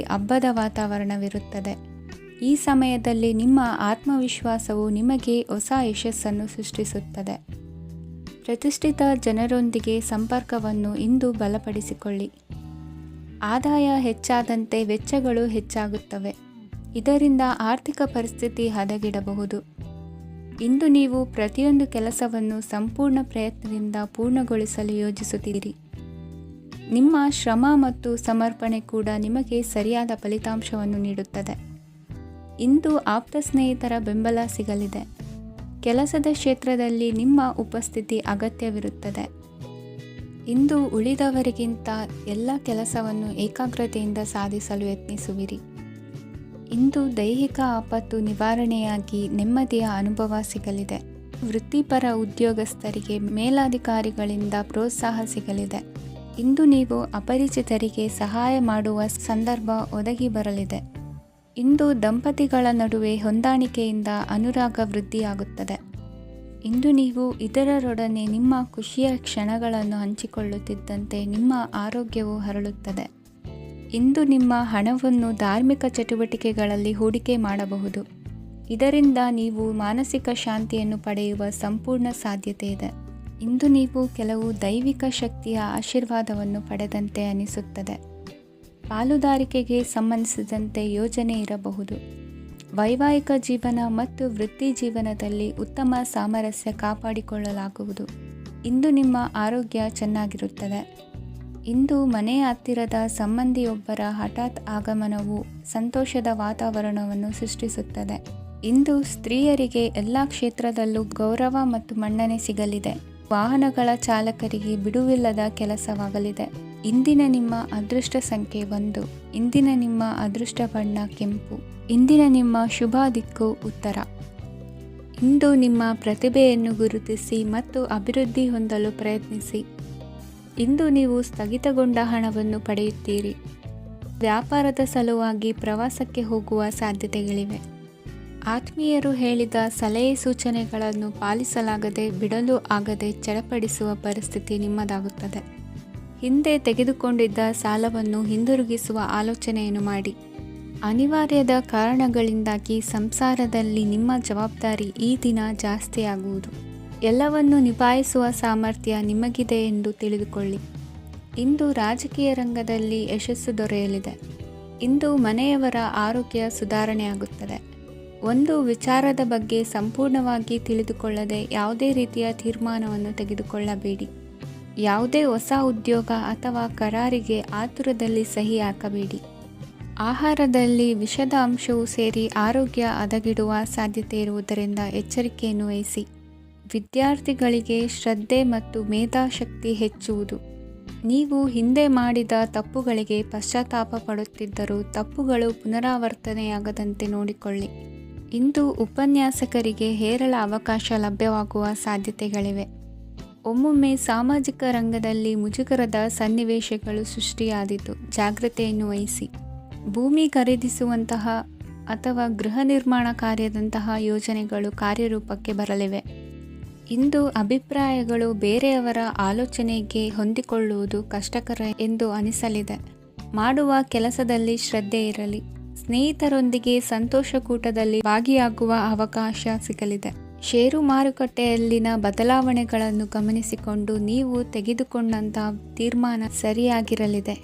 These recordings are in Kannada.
ಹಬ್ಬದ ವಾತಾವರಣವಿರುತ್ತದೆ. ಈ ಸಮಯದಲ್ಲಿ ನಿಮ್ಮ ಆತ್ಮವಿಶ್ವಾಸವು ನಿಮಗೆ ಹೊಸ ಯಶಸ್ಸನ್ನು ಸೃಷ್ಟಿಸುತ್ತದೆ. ಪ್ರತಿಷ್ಠಿತ ಜನರೊಂದಿಗೆ ಸಂಪರ್ಕವನ್ನು ಇಂದು ಬಲಪಡಿಸಿಕೊಳ್ಳಿ. ಆದಾಯ ಹೆಚ್ಚಾದಂತೆ ವೆಚ್ಚಗಳು ಹೆಚ್ಚಾಗುತ್ತವೆ. ಇದರಿಂದ ಆರ್ಥಿಕ ಪರಿಸ್ಥಿತಿ ಹದಗೆಡಬಹುದು. ಇಂದು ನೀವು ಪ್ರತಿಯೊಂದು ಕೆಲಸವನ್ನು ಸಂಪೂರ್ಣ ಪ್ರಯತ್ನದಿಂದ ಪೂರ್ಣಗೊಳಿಸಲು ಯೋಜಿಸುತ್ತೀರಿ. ನಿಮ್ಮ ಶ್ರಮ ಮತ್ತು ಸಮರ್ಪಣೆ ಕೂಡ ನಿಮಗೆ ಸರಿಯಾದ ಫಲಿತಾಂಶವನ್ನು ನೀಡುತ್ತದೆ. ಇಂದು ಆಪ್ತ ಸ್ನೇಹಿತರ ಬೆಂಬಲ ಸಿಗಲಿದೆ. ಕೆಲಸದ ಕ್ಷೇತ್ರದಲ್ಲಿ ನಿಮ್ಮ ಉಪಸ್ಥಿತಿ ಅಗತ್ಯವಿರುತ್ತದೆ. ಇಂದು ಉಳಿದವರಿಗಿಂತ ಎಲ್ಲ ಕೆಲಸವನ್ನು ಏಕಾಗ್ರತೆಯಿಂದ ಸಾಧಿಸಲು ಯತ್ನಿಸುವಿರಿ. ಇಂದು ದೈಹಿಕ ಆಪತ್ತು ನಿವಾರಣೆಯಾಗಿ ನೆಮ್ಮದಿಯ ಅನುಭವ ಸಿಗಲಿದೆ. ವೃತ್ತಿಪರ ಉದ್ಯೋಗಸ್ಥರಿಗೆ ಮೇಲಾಧಿಕಾರಿಗಳಿಂದ ಪ್ರೋತ್ಸಾಹ ಸಿಗಲಿದೆ. ಇಂದು ನೀವು ಅಪರಿಚಿತರಿಗೆ ಸಹಾಯ ಮಾಡುವ ಸಂದರ್ಭ ಒದಗಿ ಬರಲಿದೆ. ಇಂದು ದಂಪತಿಗಳ ನಡುವೆ ಹೊಂದಾಣಿಕೆಯಿಂದ ಅನುರಾಗ ವೃದ್ಧಿಯಾಗುತ್ತದೆ. ಇಂದು ನೀವು ಇತರರೊಡನೆ ನಿಮ್ಮ ಖುಷಿಯ ಕ್ಷಣಗಳನ್ನು ಹಂಚಿಕೊಳ್ಳುತ್ತಿದ್ದಂತೆ ನಿಮ್ಮ ಆರೋಗ್ಯವು ಹರಳುತ್ತದೆ. ಇಂದು ನಿಮ್ಮ ಹಣವನ್ನು ಧಾರ್ಮಿಕ ಚಟುವಟಿಕೆಗಳಲ್ಲಿ ಹೂಡಿಕೆ ಮಾಡಬಹುದು. ಇದರಿಂದ ನೀವು ಮಾನಸಿಕ ಶಾಂತಿಯನ್ನು ಪಡೆಯುವ ಸಂಪೂರ್ಣ ಸಾಧ್ಯತೆ ಇದೆ. ಇಂದು ನೀವು ಕೆಲವು ದೈವಿಕ ಶಕ್ತಿಯ ಆಶೀರ್ವಾದವನ್ನು ಪಡೆದಂತೆ ಅನಿಸುತ್ತದೆ. ಪಾಲುದಾರಿಕೆಗೆ ಸಂಬಂಧಿಸಿದಂತೆ ಯೋಜನೆ ಇರಬಹುದು. ವೈವಾಹಿಕ ಜೀವನ ಮತ್ತು ವೃತ್ತಿ ಜೀವನದಲ್ಲಿ ಉತ್ತಮ ಸಾಮರಸ್ಯ ಕಾಪಾಡಿಕೊಳ್ಳಲಾಗುವುದು. ಇಂದು ನಿಮ್ಮ ಆರೋಗ್ಯ ಚೆನ್ನಾಗಿರುತ್ತದೆ. ಇಂದು ಮನೆಯ ಹತ್ತಿರದ ಸಂಬಂಧಿಯೊಬ್ಬರ ಹಠಾತ್ ಆಗಮನವು ಸಂತೋಷದ ವಾತಾವರಣವನ್ನು ಸೃಷ್ಟಿಸುತ್ತದೆ. ಇಂದು ಸ್ತ್ರೀಯರಿಗೆ ಎಲ್ಲ ಕ್ಷೇತ್ರದಲ್ಲೂ ಗೌರವ ಮತ್ತು ಮನ್ನಣೆ ಸಿಗಲಿದೆ. ವಾಹನಗಳ ಚಾಲಕರಿಗೆ ಬಿಡುವಿಲ್ಲದ ಕೆಲಸವಾಗಲಿದೆ. ಇಂದಿನ ನಿಮ್ಮ ಅದೃಷ್ಟ ಸಂಖ್ಯೆ 1. ಇಂದಿನ ನಿಮ್ಮ ಅದೃಷ್ಟ ಬಣ್ಣ ಕೆಂಪು. ಇಂದಿನ ನಿಮ್ಮ ಶುಭ ದಿಕ್ಕು ಉತ್ತರ. ಇಂದು ನಿಮ್ಮ ಪ್ರತಿಭೆಯನ್ನು ಗುರುತಿಸಿ ಮತ್ತು ಅಭಿವೃದ್ಧಿ ಹೊಂದಲು ಪ್ರಯತ್ನಿಸಿ. ಇಂದು ನೀವು ಸ್ಥಗಿತಗೊಂಡ ಹಣವನ್ನು ಪಡೆಯುತ್ತೀರಿ. ವ್ಯಾಪಾರದ ಸಲುವಾಗಿ ಪ್ರವಾಸಕ್ಕೆ ಹೋಗುವ ಸಾಧ್ಯತೆಗಳಿವೆ. ಆತ್ಮೀಯರು ಹೇಳಿದ ಸಲಹೆ ಸೂಚನೆಗಳನ್ನು ಪಾಲಿಸಲಾಗದೆ ಬಿಡಲು ಆಗದೆ ಚಡಪಡಿಸುವ ಪರಿಸ್ಥಿತಿ ನಿಮ್ಮದಾಗುತ್ತದೆ. ಹಿಂದೆ ತೆಗೆದುಕೊಂಡಿದ್ದ ಸಾಲವನ್ನು ಹಿಂದಿರುಗಿಸುವ ಆಲೋಚನೆಯನ್ನು ಮಾಡಿ. ಅನಿವಾರ್ಯದ ಕಾರಣಗಳಿಂದಾಗಿ ಸಂಸಾರದಲ್ಲಿ ನಿಮ್ಮ ಜವಾಬ್ದಾರಿ ಈ ದಿನ ಜಾಸ್ತಿಯಾಗುವುದು. ಎಲ್ಲವನ್ನು ನಿಭಾಯಿಸುವ ಸಾಮರ್ಥ್ಯ ನಿಮಗಿದೆ ಎಂದು ತಿಳಿದುಕೊಳ್ಳಿ. ಇಂದು ರಾಜಕೀಯ ರಂಗದಲ್ಲಿ ಯಶಸ್ಸು ದೊರೆಯಲಿದೆ. ಇಂದು ಮನೆಯವರ ಆರೋಗ್ಯ ಸುಧಾರಣೆಯಾಗುತ್ತದೆ. ಒಂದು ವಿಚಾರದ ಬಗ್ಗೆ ಸಂಪೂರ್ಣವಾಗಿ ತಿಳಿದುಕೊಳ್ಳದೆ ಯಾವುದೇ ರೀತಿಯ ತೀರ್ಮಾನವನ್ನು ತೆಗೆದುಕೊಳ್ಳಬೇಡಿ. ಯಾವುದೇ ಹೊಸ ಉದ್ಯೋಗ ಅಥವಾ ಕರಾರಿಗೆ ಆತುರದಲ್ಲಿ ಸಹಿ ಹಾಕಬೇಡಿ. ಆಹಾರದಲ್ಲಿ ವಿಷದ ಅಂಶವು ಸೇರಿ ಆರೋಗ್ಯ ಹದಗೆಡುವ ಸಾಧ್ಯತೆ ಇರುವುದರಿಂದ ಎಚ್ಚರಿಕೆಯನ್ನು ವಹಿಸಿ. ವಿದ್ಯಾರ್ಥಿಗಳಿಗೆ ಶ್ರದ್ಧೆ ಮತ್ತು ಮೇಧಾಶಕ್ತಿ ಹೆಚ್ಚುವುದು. ನೀವು ಹಿಂದೆ ಮಾಡಿದ ತಪ್ಪುಗಳಿಗೆ ಪಶ್ಚಾತ್ತಾಪ ಪಡುತ್ತಿದ್ದರೂ ತಪ್ಪುಗಳು ಪುನರಾವರ್ತನೆಯಾಗದಂತೆ ನೋಡಿಕೊಳ್ಳಿ. ಇಂದು ಉಪನ್ಯಾಸಕರಿಗೆ ಹೇರಳ ಅವಕಾಶ ಲಭ್ಯವಾಗುವ ಸಾಧ್ಯತೆಗಳಿವೆ. ಒಮ್ಮೊಮ್ಮೆ ಸಾಮಾಜಿಕ ರಂಗದಲ್ಲಿ ಮುಜುಗರದ ಸನ್ನಿವೇಶಗಳು ಸೃಷ್ಟಿಯಾದೀತು. ಜಾಗ್ರತೆಯನ್ನು ವಹಿಸಿ. ಭೂಮಿ ಖರೀದಿಸುವಂತಹ ಅಥವಾ ಗೃಹ ನಿರ್ಮಾಣ ಕಾರ್ಯದಂತಹ ಯೋಜನೆಗಳು ಕಾರ್ಯರೂಪಕ್ಕೆ ಬರಲಿವೆ. ಇಂದು ಅಭಿಪ್ರಾಯಗಳು ಬೇರೆಯವರ ಆಲೋಚನೆಗೆ ಹೊಂದಿಕೊಳ್ಳುವುದು ಕಷ್ಟಕರ ಎಂದು ಅನಿಸಲಿದೆ. ಮಾಡುವ ಕೆಲಸದಲ್ಲಿ ಶ್ರದ್ಧೆ ಇರಲಿ. ಸ್ನೇಹಿತರೊಂದಿಗೆ ಸಂತೋಷಕೂಟದಲ್ಲಿ ಭಾಗಿಯಾಗುವ ಅವಕಾಶ ಸಿಗಲಿದೆ. ಷೇರು ಮಾರುಕಟ್ಟೆಯಲ್ಲಿನ ಬದಲಾವಣೆಗಳನ್ನು ಗಮನಿಸಿಕೊಂಡು ನೀವು ತೆಗೆದುಕೊಂಡಂತಹ ತೀರ್ಮಾನ ಸರಿಯಾಗಿರಲಿದೆ.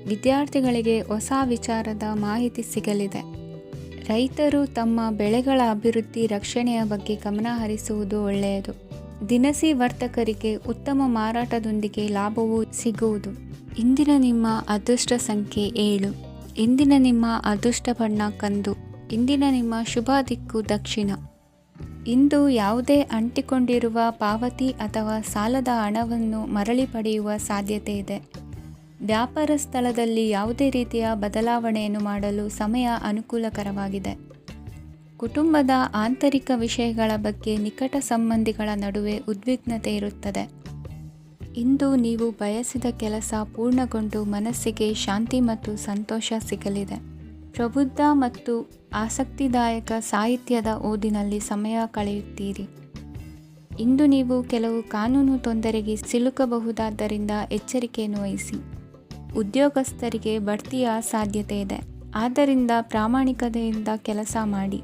ವಿದ್ಯಾರ್ಥಿಗಳಿಗೆ ಹೊಸ ವಿಚಾರದ ಮಾಹಿತಿ ಸಿಗಲಿದೆ. ರೈತರು ತಮ್ಮ ಬೆಳೆಗಳ ಅಭಿವೃದ್ಧಿ ರಕ್ಷಣೆಯ ಬಗ್ಗೆ ಗಮನ ಹರಿಸುವುದು ಒಳ್ಳೆಯದು. ದಿನಸಿ ವರ್ತಕರಿಗೆ ಉತ್ತಮ ಮಾರಾಟದೊಂದಿಗೆ ಲಾಭವೂ ಸಿಗುವುದು. ಇಂದಿನ ನಿಮ್ಮ ಅದೃಷ್ಟ ಸಂಖ್ಯೆ 7. ಇಂದಿನ ನಿಮ್ಮ ಅದೃಷ್ಟ ಬಣ್ಣ ಕಂದು. ಇಂದಿನ ನಿಮ್ಮ ಶುಭ ದಿಕ್ಕು ದಕ್ಷಿಣ. ಇಂದು ಯಾವುದೇ ಅಂಟಿಕೊಂಡಿರುವ ಪಾವತಿ ಅಥವಾ ಸಾಲದ ಹಣವನ್ನು ಮರಳಿ ಪಡೆಯುವ ಸಾಧ್ಯತೆ ಇದೆ. ವ್ಯಾಪಾರ ಸ್ಥಳದಲ್ಲಿ ಯಾವುದೇ ರೀತಿಯ ಬದಲಾವಣೆಯನ್ನು ಮಾಡಲು ಸಮಯ ಅನುಕೂಲಕರವಾಗಿದೆ. ಕುಟುಂಬದ ಆಂತರಿಕ ವಿಷಯಗಳ ಬಗ್ಗೆ ನಿಕಟ ಸಂಬಂಧಿಗಳ ನಡುವೆ ಉದ್ವಿಗ್ನತೆ ಇರುತ್ತದೆ. ಇಂದು ನೀವು ಬಯಸಿದ ಕೆಲಸ ಪೂರ್ಣಗೊಂಡು ಮನಸ್ಸಿಗೆ ಶಾಂತಿ ಮತ್ತು ಸಂತೋಷ ಸಿಗಲಿದೆ. ಪ್ರಬುದ್ಧ ಮತ್ತು ಆಸಕ್ತಿದಾಯಕ ಸಾಹಿತ್ಯದ ಓದಿನಲ್ಲಿ ಸಮಯ ಕಳೆಯುತ್ತೀರಿ. ಇಂದು ನೀವು ಕೆಲವು ಕಾನೂನು ತೊಂದರೆಗೆ ಸಿಲುಕಬಹುದಾದ್ದರಿಂದ ಎಚ್ಚರಿಕೆಯನ್ನು ವಹಿಸಿ. ಉದ್ಯೋಗಸ್ಥರಿಗೆ ಬಡ್ತಿಯ ಸಾಧ್ಯತೆ ಇದೆ. ಆದ್ದರಿಂದ ಪ್ರಾಮಾಣಿಕತೆಯಿಂದ ಕೆಲಸ ಮಾಡಿ.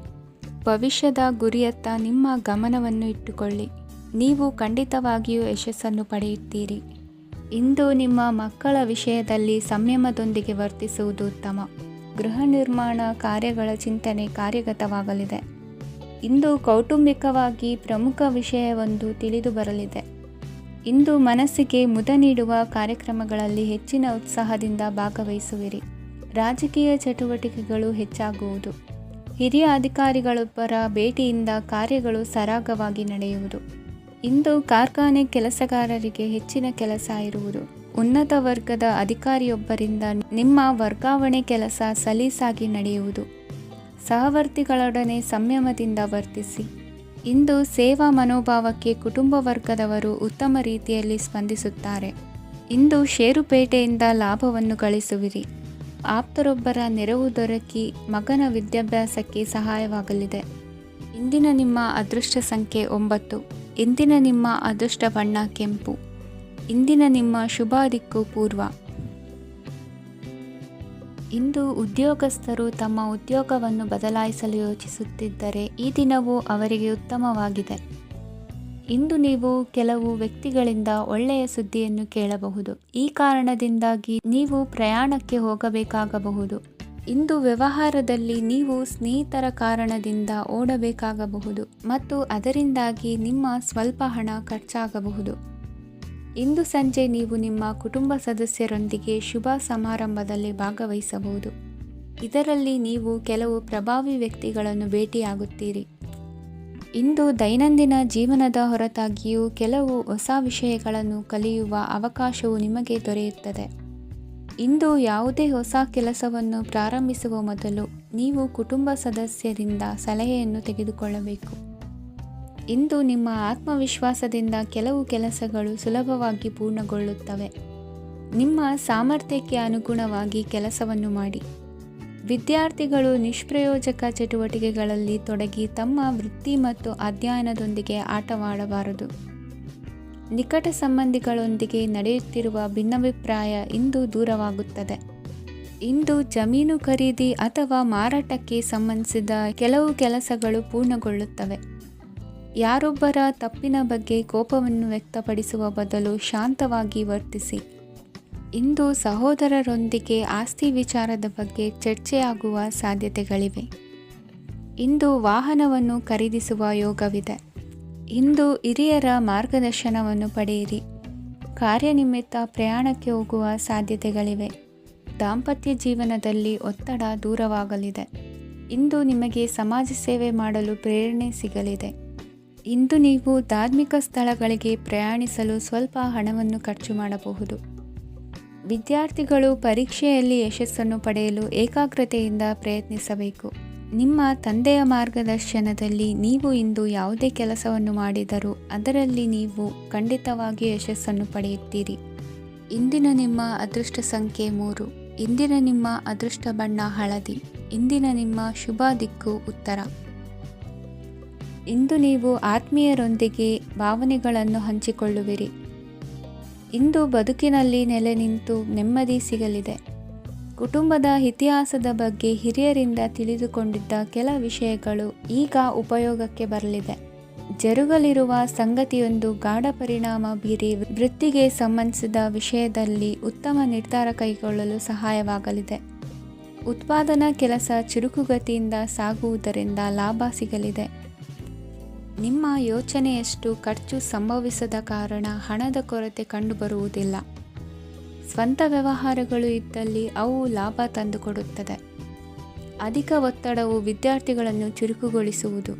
ಭವಿಷ್ಯದ ಗುರಿಯತ್ತ ನಿಮ್ಮ ಗಮನವನ್ನು ಇಟ್ಟುಕೊಳ್ಳಿ. ನೀವು ಖಂಡಿತವಾಗಿಯೂ ಯಶಸ್ಸನ್ನು ಪಡೆಯುತ್ತೀರಿ. ಇಂದು ನಿಮ್ಮ ಮಕ್ಕಳ ವಿಷಯದಲ್ಲಿ ಸಂಯಮದೊಂದಿಗೆ ವರ್ತಿಸುವುದು ಉತ್ತಮ. ಗೃಹ ನಿರ್ಮಾಣ ಕಾರ್ಯಗಳ ಚಿಂತನೆ ಕಾರ್ಯಗತವಾಗಲಿದೆ. ಇಂದು ಕೌಟುಂಬಿಕವಾಗಿ ಪ್ರಮುಖ ವಿಷಯವೊಂದು ತಿಳಿದು ಬರಲಿದೆ. ಇಂದು ಮನಸ್ಸಿಗೆ ಮುದ ನೀಡುವ ಕಾರ್ಯಕ್ರಮಗಳಲ್ಲಿ ಹೆಚ್ಚಿನ ಉತ್ಸಾಹದಿಂದ ಭಾಗವಹಿಸುವಿರಿ. ರಾಜಕೀಯ ಚಟುವಟಿಕೆಗಳು ಹೆಚ್ಚಾಗುವುದು. ಹಿರಿಯ ಅಧಿಕಾರಿಗಳೊಬ್ಬರ ಭೇಟಿಯಿಂದ ಕಾರ್ಯಗಳು ಸರಾಗವಾಗಿ ನಡೆಯುವುದು. ಇಂದು ಕಾರ್ಖಾನೆ ಕೆಲಸಗಾರರಿಗೆ ಹೆಚ್ಚಿನ ಕೆಲಸ ಇರುವುದು. ಉನ್ನತ ವರ್ಗದ ಅಧಿಕಾರಿಯೊಬ್ಬರಿಂದ ನಿಮ್ಮ ವರ್ಗಾವಣೆ ಕೆಲಸ ಸಲೀಸಾಗಿ ನಡೆಯುವುದು. ಸಹವರ್ತಿಗಳೊಡನೆ ಸಂಯಮದಿಂದ ವರ್ತಿಸಿ. ಇಂದು ಸೇವಾ ಮನೋಭಾವಕ್ಕೆ ಕುಟುಂಬ ವರ್ಗದವರು ಉತ್ತಮ ರೀತಿಯಲ್ಲಿ ಸ್ಪಂದಿಸುತ್ತಾರೆ. ಇಂದು ಷೇರುಪೇಟೆಯಿಂದ ಲಾಭವನ್ನು ಗಳಿಸುವಿರಿ. ಆಪ್ತರೊಬ್ಬರ ನೆರವು ದೊರಕಿ ಮಗನ ವಿದ್ಯಾಭ್ಯಾಸಕ್ಕೆ ಸಹಾಯವಾಗಲಿದೆ. ಇಂದಿನ ನಿಮ್ಮ ಅದೃಷ್ಟ ಸಂಖ್ಯೆ 9. ಇಂದಿನ ನಿಮ್ಮ ಅದೃಷ್ಟ ಬಣ್ಣ ಕೆಂಪು. ಇಂದಿನ ನಿಮ್ಮ ಶುಭ ದಿಕ್ಕು ಪೂರ್ವ. ಇಂದು ಉದ್ಯೋಗಸ್ಥರು ತಮ್ಮ ಉದ್ಯೋಗವನ್ನು ಬದಲಾಯಿಸಲು ಯೋಚಿಸುತ್ತಿದ್ದರೆ ಈ ದಿನವೂ ಅವರಿಗೆ ಉತ್ತಮವಾಗಿದೆ. ಇಂದು ನೀವು ಕೆಲವು ವ್ಯಕ್ತಿಗಳಿಂದ ಒಳ್ಳೆಯ ಸುದ್ದಿಯನ್ನು ಕೇಳಬಹುದು. ಈ ಕಾರಣದಿಂದಾಗಿ ನೀವು ಪ್ರಯಾಣಕ್ಕೆ ಹೋಗಬೇಕಾಗಬಹುದು. ಇಂದು ವ್ಯವಹಾರದಲ್ಲಿ ನೀವು ಸ್ನೇಹಿತರ ಕಾರಣದಿಂದ ಓಡಬೇಕಾಗಬಹುದು ಮತ್ತು ಅದರಿಂದಾಗಿ ನಿಮ್ಮ ಸ್ವಲ್ಪ ಹಣ ಖರ್ಚಾಗಬಹುದು. ಇಂದು ಸಂಜೆ ನೀವು ನಿಮ್ಮ ಕುಟುಂಬ ಸದಸ್ಯರೊಂದಿಗೆ ಶುಭ ಸಮಾರಂಭದಲ್ಲಿ ಭಾಗವಹಿಸಬಹುದು. ಇದರಲ್ಲಿ ನೀವು ಕೆಲವು ಪ್ರಭಾವಿ ವ್ಯಕ್ತಿಗಳನ್ನು ಭೇಟಿಯಾಗುತ್ತೀರಿ. ಇಂದು ದೈನಂದಿನ ಜೀವನದ ಹೊರತಾಗಿಯೂ ಕೆಲವು ಹೊಸ ವಿಷಯಗಳನ್ನು ಕಲಿಯುವ ಅವಕಾಶವು ನಿಮಗೆ ದೊರೆಯುತ್ತದೆ. ಇಂದು ಯಾವುದೇ ಹೊಸ ಕೆಲಸವನ್ನು ಪ್ರಾರಂಭಿಸುವ ಮೊದಲು ನೀವು ಕುಟುಂಬ ಸದಸ್ಯರಿಂದ ಸಲಹೆಯನ್ನು ತೆಗೆದುಕೊಳ್ಳಬೇಕು. ಇಂದು ನಿಮ್ಮ ಆತ್ಮವಿಶ್ವಾಸದಿಂದ ಕೆಲವು ಕೆಲಸಗಳು ಸುಲಭವಾಗಿ ಪೂರ್ಣಗೊಳ್ಳುತ್ತವೆ. ನಿಮ್ಮ ಸಾಮರ್ಥ್ಯಕ್ಕೆ ಅನುಗುಣವಾಗಿ ಕೆಲಸವನ್ನು ಮಾಡಿ. ವಿದ್ಯಾರ್ಥಿಗಳು ನಿಷ್ಪ್ರಯೋಜಕ ಚಟುವಟಿಕೆಗಳಲ್ಲಿ ತೊಡಗಿ ತಮ್ಮ ವೃತ್ತಿ ಮತ್ತು ಅಧ್ಯಯನದೊಂದಿಗೆ ಆಟವಾಡಬಾರದು. ನಿಕಟ ಸಂಬಂಧಿಗಳೊಂದಿಗೆ ನಡೆಯುತ್ತಿರುವ ಭಿನ್ನಾಭಿಪ್ರಾಯ ಇಂದು ದೂರವಾಗುತ್ತದೆ. ಇಂದು ಜಮೀನು ಖರೀದಿ ಅಥವಾ ಮಾರಾಟಕ್ಕೆ ಸಂಬಂಧಿಸಿದ ಕೆಲವು ಕೆಲಸಗಳು ಪೂರ್ಣಗೊಳ್ಳುತ್ತವೆ. ಯಾರೊಬ್ಬರ ತಪ್ಪಿನ ಬಗ್ಗೆ ಕೋಪವನ್ನು ವ್ಯಕ್ತಪಡಿಸುವ ಬದಲು ಶಾಂತವಾಗಿ ವರ್ತಿಸಿ. ಇಂದು ಸಹೋದರರೊಂದಿಗೆ ಆಸ್ತಿ ವಿಚಾರದ ಬಗ್ಗೆ ಚರ್ಚೆಯಾಗುವ ಸಾಧ್ಯತೆಗಳಿವೆ. ಇಂದು ವಾಹನವನ್ನು ಖರೀದಿಸುವ ಯೋಗವಿದೆ. ಇಂದು ಹಿರಿಯರ ಮಾರ್ಗದರ್ಶನವನ್ನು ಪಡೆಯಿರಿ. ಕಾರ್ಯನಿಮಿತ್ತ ಪ್ರಯಾಣಕ್ಕೆ ಹೋಗುವ ಸಾಧ್ಯತೆಗಳಿವೆ. ದಾಂಪತ್ಯ ಜೀವನದಲ್ಲಿ ಒತ್ತಡ ದೂರವಾಗಲಿದೆ. ಇಂದು ನಿಮಗೆ ಸಮಾಜ ಸೇವೆ ಮಾಡಲು ಪ್ರೇರಣೆ ಸಿಗಲಿದೆ. ಇಂದು ನೀವು ಧಾರ್ಮಿಕ ಸ್ಥಳಗಳಿಗೆ ಪ್ರಯಾಣಿಸಲು ಸ್ವಲ್ಪ ಹಣವನ್ನು ಖರ್ಚು ಮಾಡಬಹುದು. ವಿದ್ಯಾರ್ಥಿಗಳು ಪರೀಕ್ಷೆಯಲ್ಲಿ ಯಶಸ್ಸನ್ನು ಪಡೆಯಲು ಏಕಾಗ್ರತೆಯಿಂದ ಪ್ರಯತ್ನಿಸಬೇಕು. ನಿಮ್ಮ ತಂದೆಯ ಮಾರ್ಗದರ್ಶನದಲ್ಲಿ ನೀವು ಇಂದು ಯಾವುದೇ ಕೆಲಸವನ್ನು ಮಾಡಿದರೂ ಅದರಲ್ಲಿ ನೀವು ಖಂಡಿತವಾಗಿ ಯಶಸ್ಸನ್ನು ಪಡೆಯುತ್ತೀರಿ. ಇಂದಿನ ನಿಮ್ಮ ಅದೃಷ್ಟ ಸಂಖ್ಯೆ 3. ಇಂದಿನ ನಿಮ್ಮ ಅದೃಷ್ಟ ಬಣ್ಣ ಹಳದಿ. ಇಂದಿನ ನಿಮ್ಮ ಶುಭ ದಿಕ್ಕು ಉತ್ತರ. ಇಂದು ನೀವು ಆತ್ಮೀಯರೊಂದಿಗೆ ಭಾವನೆಗಳನ್ನು ಹಂಚಿಕೊಳ್ಳುವಿರಿ. ಇಂದು ಬದುಕಿನಲ್ಲಿ ನೆಲೆ ನಿಂತು ನೆಮ್ಮದಿ ಸಿಗಲಿದೆ. ಕುಟುಂಬದ ಇತಿಹಾಸದ ಬಗ್ಗೆ ಹಿರಿಯರಿಂದ ತಿಳಿದುಕೊಂಡಿದ್ದ ಕೆಲ ವಿಷಯಗಳು ಈಗ ಉಪಯೋಗಕ್ಕೆ ಬರಲಿದೆ. ಜರುಗಲಿರುವ ಸಂಗತಿಯೊಂದು ಗಾಢ ಪರಿಣಾಮ ಬೀರಿ ವೃತ್ತಿಗೆ ಸಂಬಂಧಿಸಿದ ವಿಷಯದಲ್ಲಿ ಉತ್ತಮ ನಿರ್ಧಾರ ಕೈಗೊಳ್ಳಲು ಸಹಾಯವಾಗಲಿದೆ. ಉತ್ಪಾದನಾ ಕೆಲಸ ಚುರುಕುಗತಿಯಿಂದ ಸಾಗುವುದರಿಂದ ಲಾಭ ಸಿಗಲಿದೆ. ನಿಮ್ಮ ಯೋಚನೆಯಷ್ಟು ಖರ್ಚು ಸಂಭವಿಸದ ಕಾರಣ ಹಣದ ಕೊರತೆ ಕಂಡುಬರುವುದಿಲ್ಲ. ಸ್ವಂತ ವ್ಯವಹಾರಗಳು ಇದ್ದಲ್ಲಿ ಅವು ಲಾಭ ತಂದುಕೊಡುತ್ತದೆ. ಅಧಿಕ ಒತ್ತಡವು ವಿದ್ಯಾರ್ಥಿಗಳನ್ನು ಚುರುಕುಗೊಳಿಸುವುದು.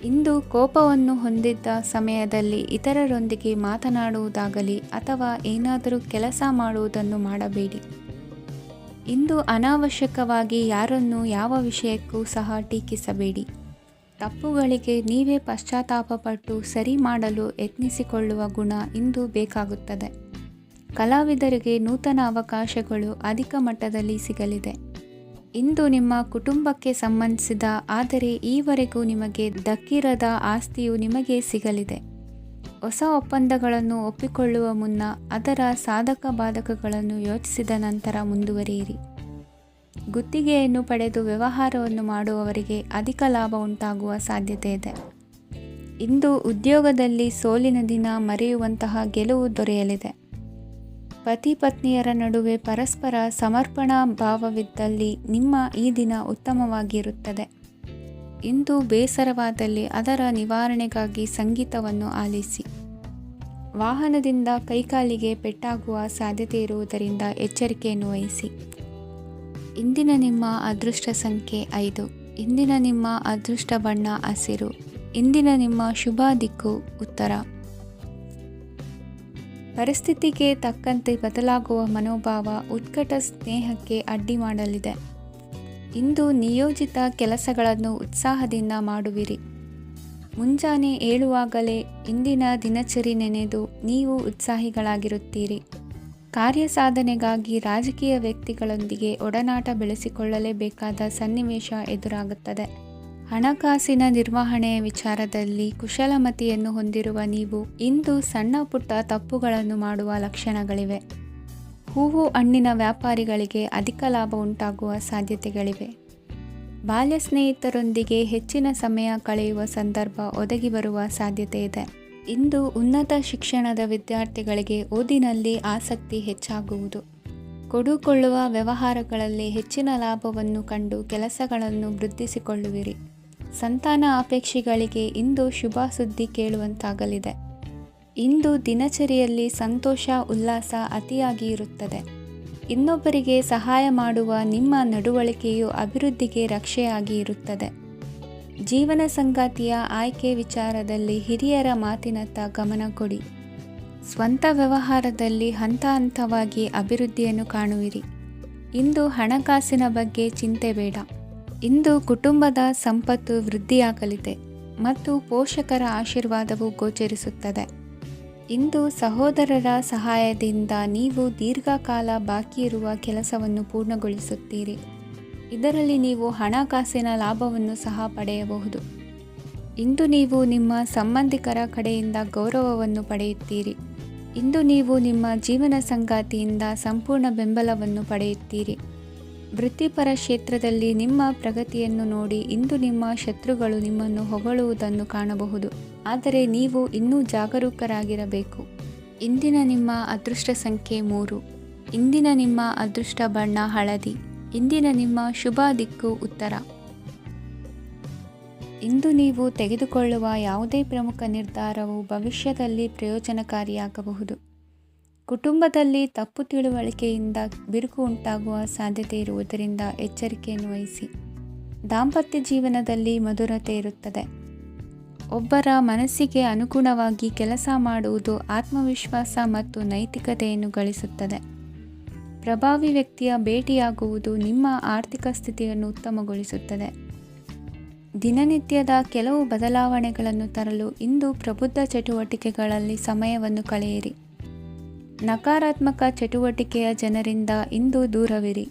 ಇಂದು ಕೋಪವನ್ನು ಹೊಂದಿದ್ದ ಸಮಯದಲ್ಲಿ ಇತರರೊಂದಿಗೆ ಮಾತನಾಡುವುದಾಗಲಿ ಅಥವಾ ಏನಾದರೂ ಕೆಲಸ ಮಾಡುವುದನ್ನು ಮಾಡಬೇಡಿ. ಇಂದು ಅನಾವಶ್ಯಕವಾಗಿ ಯಾರನ್ನು ಯಾವ ವಿಷಯಕ್ಕೂ ಸಹ ಟೀಕಿಸಬೇಡಿ. ತಪ್ಪುಗಳಿಗೆ ನೀವೇ ಪಶ್ಚಾತ್ತಾಪಪಟ್ಟು ಸರಿ ಮಾಡಲು ಯತ್ನಿಸಿಕೊಳ್ಳುವ ಗುಣ ಇಂದು ಬೇಕಾಗುತ್ತದೆ. ಕಲಾವಿದರಿಗೆ ನೂತನ ಅವಕಾಶಗಳು ಅಧಿಕ ಮಟ್ಟದಲ್ಲಿ ಸಿಗಲಿದೆ. ಇಂದು ನಿಮ್ಮ ಕುಟುಂಬಕ್ಕೆ ಸಂಬಂಧಿಸಿದ ಆದರೆ ಈವರೆಗೂ ನಿಮಗೆ ದಕ್ಕಿರದ ಆಸ್ತಿಯು ನಿಮಗೆ ಸಿಗಲಿದೆ. ಹೊಸ ಒಪ್ಪಂದಗಳನ್ನು ಒಪ್ಪಿಕೊಳ್ಳುವ ಮುನ್ನ ಅದರ ಸಾಧಕ ಬಾಧಕಗಳನ್ನು ಯೋಚಿಸಿದ ನಂತರ ಮುಂದುವರಿಯಿರಿ. ಗುತ್ತಿಗೆಯನ್ನು ಪಡೆದು ವ್ಯವಹಾರವನ್ನು ಮಾಡುವವರಿಗೆ ಅಧಿಕ ಲಾಭ ಉಂಟಾಗುವ ಸಾಧ್ಯತೆ ಇದೆ. ಇಂದು ಉದ್ಯೋಗದಲ್ಲಿ ಸೋಲಿನ ದಿನ ಮರೆಯುವಂತಹ ಗೆಲುವು ದೊರೆಯಲಿದೆ. ಪತಿ ಪತ್ನಿಯರ ನಡುವೆ ಪರಸ್ಪರ ಸಮರ್ಪಣಾ ಭಾವವಿದ್ದಲ್ಲಿ ನಿಮ್ಮ ಈ ದಿನ ಉತ್ತಮವಾಗಿರುತ್ತದೆ. ಇಂದು ಬೇಸರವಾದಲ್ಲಿ ಅದರ ನಿವಾರಣೆಗಾಗಿ ಸಂಗೀತವನ್ನು ಆಲಿಸಿ. ವಾಹನದಿಂದ ಕೈಕಾಲಿಗೆ ಪೆಟ್ಟಾಗುವ ಸಾಧ್ಯತೆ ಇರುವುದರಿಂದ ಎಚ್ಚರಿಕೆಯನ್ನು ವಹಿಸಿ. ಇಂದಿನ ನಿಮ್ಮ ಅದೃಷ್ಟ ಸಂಖ್ಯೆ 5. ಇಂದಿನ ನಿಮ್ಮ ಅದೃಷ್ಟ ಬಣ್ಣ ಹಸಿರು. ಇಂದಿನ ನಿಮ್ಮ ಶುಭ ದಿಕ್ಕು ಉತ್ತರ. ಪರಿಸ್ಥಿತಿಗೆ ತಕ್ಕಂತೆ ಬದಲಾಗುವ ಮನೋಭಾವ ಉತ್ಕಟ ಸ್ನೇಹಕ್ಕೆ ಅಡ್ಡಿ ಮಾಡಲಿದೆ. ಇಂದು ನಿಯೋಜಿತ ಕೆಲಸಗಳನ್ನು ಉತ್ಸಾಹದಿಂದ ಮಾಡುವಿರಿ. ಮುಂಜಾನೆ ಏಳುವಾಗಲೇ ಇಂದಿನ ದಿನಚರಿ ನೆನೆದು ನೀವು ಉತ್ಸಾಹಿಗಳಾಗಿರುತ್ತೀರಿ. ಕಾರ್ಯ ಸಾಧನೆಗಾಗಿ ರಾಜಕೀಯ ವ್ಯಕ್ತಿಗಳೊಂದಿಗೆ ಒಡನಾಟ ಬೆಳೆಸಿಕೊಳ್ಳಲೇಬೇಕಾದ ಸನ್ನಿವೇಶ ಎದುರಾಗುತ್ತದೆ. ಹಣಕಾಸಿನ ನಿರ್ವಹಣೆಯ ವಿಚಾರದಲ್ಲಿ ಕುಶಲಮತಿಯನ್ನು ಹೊಂದಿರುವ ನೀವು ಇಂದು ಸಣ್ಣ ಪುಟ್ಟ ತಪ್ಪುಗಳನ್ನು ಮಾಡುವ ಲಕ್ಷಣಗಳಿವೆ. ಹೂವು ಹಣ್ಣಿನ ವ್ಯಾಪಾರಿಗಳಿಗೆ ಅಧಿಕ ಲಾಭ ಉಂಟಾಗುವ ಸಾಧ್ಯತೆಗಳಿವೆ. ಬಾಲ್ಯ ಸ್ನೇಹಿತರೊಂದಿಗೆ ಹೆಚ್ಚಿನ ಸಮಯ ಕಳೆಯುವ ಸಂದರ್ಭ ಒದಗಿ ಬರುವ ಸಾಧ್ಯತೆ ಇದೆ. ಇಂದು ಉನ್ನತ ಶಿಕ್ಷಣದ ವಿದ್ಯಾರ್ಥಿಗಳಿಗೆ ಓದಿನಲ್ಲಿ ಆಸಕ್ತಿ ಹೆಚ್ಚಾಗುವುದು. ಕೊಡುಕೊಳ್ಳುವ ವ್ಯವಹಾರಗಳಲ್ಲಿ ಹೆಚ್ಚಿನ ಲಾಭವನ್ನು ಕಂಡು ಕೆಲಸಗಳನ್ನು ವೃದ್ಧಿಸಿಕೊಳ್ಳುವಿರಿ. ಸಂತಾನ ಅಪೇಕ್ಷೆಗಳಿಗೆ ಇಂದು ಶುಭ ಸುದ್ದಿ ಕೇಳುವಂತಾಗಲಿದೆ. ಇಂದು ದಿನಚರಿಯಲ್ಲಿ ಸಂತೋಷ ಉಲ್ಲಾಸ ಅತಿಯಾಗಿ ಇರುತ್ತದೆ. ಇನ್ನೊಬ್ಬರಿಗೆ ಸಹಾಯ ಮಾಡುವ ನಿಮ್ಮ ನಡವಳಿಕೆಯು ಅಭಿವೃದ್ಧಿಗೆ ರಕ್ಷೆಯಾಗಿ ಇರುತ್ತದೆ. ಜೀವನ ಸಂಗಾತಿಯ ಆಯ್ಕೆ ವಿಚಾರದಲ್ಲಿ ಹಿರಿಯರ ಮಾತಿನತ್ತ ಗಮನ ಕೊಡಿ. ಸ್ವಂತ ವ್ಯವಹಾರದಲ್ಲಿ ಹಂತ ಹಂತವಾಗಿ ಅಭಿವೃದ್ಧಿಯನ್ನು ಕಾಣುವಿರಿ. ಇಂದು ಹಣಕಾಸಿನ ಬಗ್ಗೆ ಚಿಂತೆ ಬೇಡ. ಇಂದು ಕುಟುಂಬದ ಸಂಪತ್ತು ವೃದ್ಧಿಯಾಗಲಿದೆ ಮತ್ತು ಪೋಷಕರ ಆಶೀರ್ವಾದವು ಗೋಚರಿಸುತ್ತದೆ. ಇಂದು ಸಹೋದರರ ಸಹಾಯದಿಂದ ನೀವು ದೀರ್ಘಕಾಲ ಬಾಕಿ ಇರುವ ಕೆಲಸವನ್ನು ಪೂರ್ಣಗೊಳಿಸುತ್ತೀರಿ. ಇದರಲ್ಲಿ ನೀವು ಹಣಕಾಸಿನ ಲಾಭವನ್ನು ಸಹ ಪಡೆಯಬಹುದು. ಇಂದು ನೀವು ನಿಮ್ಮ ಸಂಬಂಧಿಕರ ಕಡೆಯಿಂದ ಗೌರವವನ್ನು ಪಡೆಯುತ್ತೀರಿ. ಇಂದು ನೀವು ನಿಮ್ಮ ಜೀವನ ಸಂಗಾತಿಯಿಂದ ಸಂಪೂರ್ಣ ಬೆಂಬಲವನ್ನು ಪಡೆಯುತ್ತೀರಿ. ವೃತ್ತಿಪರ ಕ್ಷೇತ್ರದಲ್ಲಿ ನಿಮ್ಮ ಪ್ರಗತಿಯನ್ನು ನೋಡಿ ಇಂದು ನಿಮ್ಮ ಶತ್ರುಗಳು ನಿಮ್ಮನ್ನು ಹೊಗಳುವುದನ್ನು ಕಾಣಬಹುದು. ಆದರೆ ನೀವು ಇನ್ನೂ ಜಾಗರೂಕರಾಗಿರಬೇಕು. ಇಂದಿನ ನಿಮ್ಮ ಅದೃಷ್ಟ ಸಂಖ್ಯೆ 3. ಇಂದಿನ ನಿಮ್ಮ ಅದೃಷ್ಟ ಬಣ್ಣ ಹಳದಿ. ಇಂದಿನ ನಿಮ್ಮ ಶುಭ ದಿಕ್ಕು ಉತ್ತರ. ಇಂದು ನೀವು ತೆಗೆದುಕೊಳ್ಳುವ ಯಾವುದೇ ಪ್ರಮುಖ ನಿರ್ಧಾರವು ಭವಿಷ್ಯದಲ್ಲಿ ಪ್ರಯೋಜನಕಾರಿಯಾಗಬಹುದು. ಕುಟುಂಬದಲ್ಲಿ ತಪ್ಪು ತಿಳುವಳಿಕೆಯಿಂದ ಬಿರುಕು ಉಂಟಾಗುವ ಸಾಧ್ಯತೆ ಇರುವುದರಿಂದ ಎಚ್ಚರಿಕೆಯನ್ನು ವಹಿಸಿ. ದಾಂಪತ್ಯ ಜೀವನದಲ್ಲಿ ಮಧುರತೆ ಇರುತ್ತದೆ. ಒಬ್ಬರ ಮನಸ್ಸಿಗೆ ಅನುಗುಣವಾಗಿ ಕೆಲಸ ಮಾಡುವುದು ಆತ್ಮವಿಶ್ವಾಸ ಮತ್ತು ನೈತಿಕತೆಯನ್ನು ಗಳಿಸುತ್ತದೆ. ಪ್ರಭಾವಿ ವ್ಯಕ್ತಿಯ ಭೇಟಿಯಾಗುವುದು ನಿಮ್ಮ ಆರ್ಥಿಕ ಸ್ಥಿತಿಯನ್ನು ಉತ್ತಮಗೊಳಿಸುತ್ತದೆ. ದಿನನಿತ್ಯದ ಕೆಲವು ಬದಲಾವಣೆಗಳನ್ನು ತರಲು ಇಂದು ಪ್ರಬುದ್ಧ ಚಟುವಟಿಕೆಗಳಲ್ಲಿ ಸಮಯವನ್ನು ಕಳೆಯಿರಿ. ನಕಾರಾತ್ಮಕ ಚಟುವಟಿಕೆಯ ಜನರಿಂದ ಇಂದು ದೂರವಿರಿ.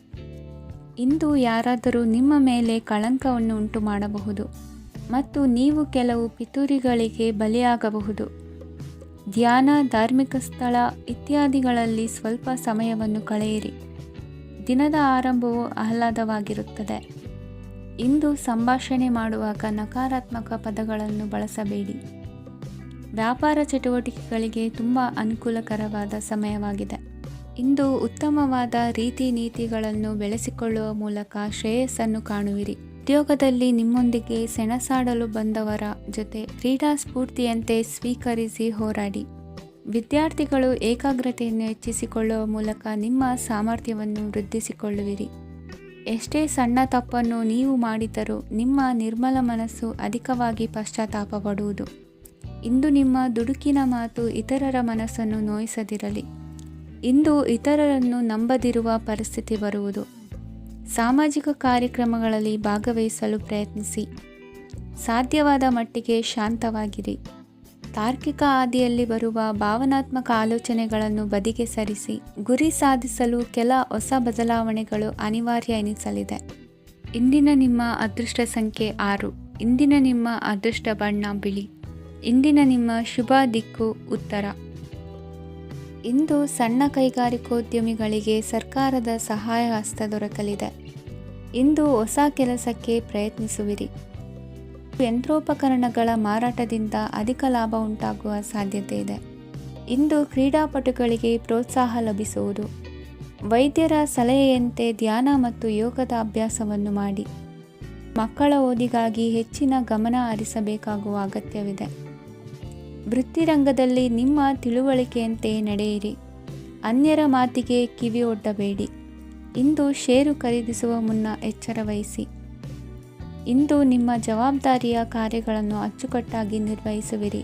ಇಂದು ಯಾರಾದರೂ ನಿಮ್ಮ ಮೇಲೆ ಕಳಂಕವನ್ನು ಉಂಟು ಮಾಡಬಹುದು ಮತ್ತು ನೀವು ಕೆಲವು ಪಿತೂರಿಗಳಿಗೆ ಬಲಿಯಾಗಬಹುದು. ಧ್ಯಾನ, ಧಾರ್ಮಿಕ ಸ್ಥಳ ಇತ್ಯಾದಿಗಳಲ್ಲಿ ಸ್ವಲ್ಪ ಸಮಯವನ್ನು ಕಳೆಯಿರಿ. ದಿನದ ಆರಂಭವು ಆಹ್ಲಾದವಾಗಿರುತ್ತದೆ. ಇಂದು ಸಂಭಾಷಣೆ ಮಾಡುವಾಗ ನಕಾರಾತ್ಮಕ ಪದಗಳನ್ನು ಬಳಸಬೇಡಿ. ವ್ಯಾಪಾರ ಚಟುವಟಿಕೆಗಳಿಗೆ ತುಂಬ ಅನುಕೂಲಕರವಾದ ಸಮಯವಾಗಿದೆ. ಇಂದು ಉತ್ತಮವಾದ ರೀತಿ ನೀತಿಗಳನ್ನು ಬೆಳೆಸಿಕೊಳ್ಳುವ ಮೂಲಕ ಶ್ರೇಯಸ್ಸನ್ನು ಕಾಣುವಿರಿ. ಉದ್ಯೋಗದಲ್ಲಿ ನಿಮ್ಮೊಂದಿಗೆ ಸೆಣಸಾಡಲು ಬಂದವರ ಜೊತೆ ಕ್ರೀಡಾ ಸ್ಫೂರ್ತಿಯಂತೆ ಸ್ವೀಕರಿಸಿ ಹೋರಾಡಿ. ವಿದ್ಯಾರ್ಥಿಗಳು ಏಕಾಗ್ರತೆಯನ್ನು ಹೆಚ್ಚಿಸಿಕೊಳ್ಳುವ ಮೂಲಕ ನಿಮ್ಮ ಸಾಮರ್ಥ್ಯವನ್ನು ವೃದ್ಧಿಸಿಕೊಳ್ಳುವಿರಿ. ಎಷ್ಟೇ ಸಣ್ಣ ತಪ್ಪನ್ನು ನೀವು ಮಾಡಿದರೂ ನಿಮ್ಮ ನಿರ್ಮಲ ಮನಸ್ಸು ಅಧಿಕವಾಗಿ ಪಶ್ಚಾತ್ತಾಪ ಪಡುವುದು. ಇಂದು ನಿಮ್ಮ ದುಡುಕಿನ ಮಾತು ಇತರರ ಮನಸ್ಸನ್ನು ನೋಯಿಸದಿರಲಿ. ಇಂದು ಇತರರನ್ನು ನಂಬದಿರುವ ಪರಿಸ್ಥಿತಿ ಬರುವುದು. ಸಾಮಾಜಿಕ ಕಾರ್ಯಕ್ರಮಗಳಲ್ಲಿ ಭಾಗವಹಿಸಲು ಪ್ರಯತ್ನಿಸಿ. ಸಾಧ್ಯವಾದ ಮಟ್ಟಿಗೆ ಶಾಂತವಾಗಿರಿ. ತಾರ್ಕಿಕ ಹಾದಿಯಲ್ಲಿ ಬರುವ ಭಾವನಾತ್ಮಕ ಆಲೋಚನೆಗಳನ್ನು ಬದಿಗೆ ಸರಿಸಿ. ಗುರಿ ಸಾಧಿಸಲು ಕೆಲ ಹೊಸ ಬದಲಾವಣೆಗಳು ಅನಿವಾರ್ಯ ಎನಿಸಲಿದೆ. ಇಂದಿನ ನಿಮ್ಮ ಅದೃಷ್ಟ ಸಂಖ್ಯೆ 6. ಇಂದಿನ ನಿಮ್ಮ ಅದೃಷ್ಟ ಬಣ್ಣ ಬಿಳಿ. ಇಂದಿನ ನಿಮ್ಮ ಶುಭ ದಿಕ್ಕು ಉತ್ತರ. ಇಂದು ಸಣ್ಣ ಕೈಗಾರಿಕೋದ್ಯಮಿಗಳಿಗೆ ಸರ್ಕಾರದ ಸಹಾಯ ಹಸ್ತ ದೊರಕಲಿದೆ. ಇಂದು ಹೊಸ ಕೆಲಸಕ್ಕೆ ಪ್ರಯತ್ನಿಸುವಿರಿ. ಯಂತ್ರೋಪಕರಣಗಳ ಮಾರಾಟದಿಂದ ಅಧಿಕ ಲಾಭ ಉಂಟಾಗುವ ಸಾಧ್ಯತೆ ಇದೆ. ಇಂದು ಕ್ರೀಡಾಪಟುಗಳಿಗೆ ಪ್ರೋತ್ಸಾಹ ಲಭಿಸುವುದು. ವೈದ್ಯರ ಸಲಹೆಯಂತೆ ಧ್ಯಾನ ಮತ್ತು ಯೋಗದ ಅಭ್ಯಾಸವನ್ನು ಮಾಡಿ. ಮಕ್ಕಳ ಓದಿಗಾಗಿ ಹೆಚ್ಚಿನ ಗಮನ ಹರಿಸಬೇಕಾಗುವ ಅಗತ್ಯವಿದೆ. ವೃತ್ತಿರಂಗದಲ್ಲಿ ನಿಮ್ಮ ತಿಳುವಳಿಕೆಯಂತೆ ನಡೆಯಿರಿ. ಅನ್ಯರ ಮಾತಿಗೆ ಕಿವಿಯೊಡ್ಡಬೇಡಿ. ಇಂದು ಷೇರು ಖರೀದಿಸುವ ಮುನ್ನ ಎಚ್ಚರ ವಹಿಸಿ. ಇಂದು ನಿಮ್ಮ ಜವಾಬ್ದಾರಿಯ ಕಾರ್ಯಗಳನ್ನು ಅಚ್ಚುಕಟ್ಟಾಗಿ ನಿರ್ವಹಿಸುವಿರಿ.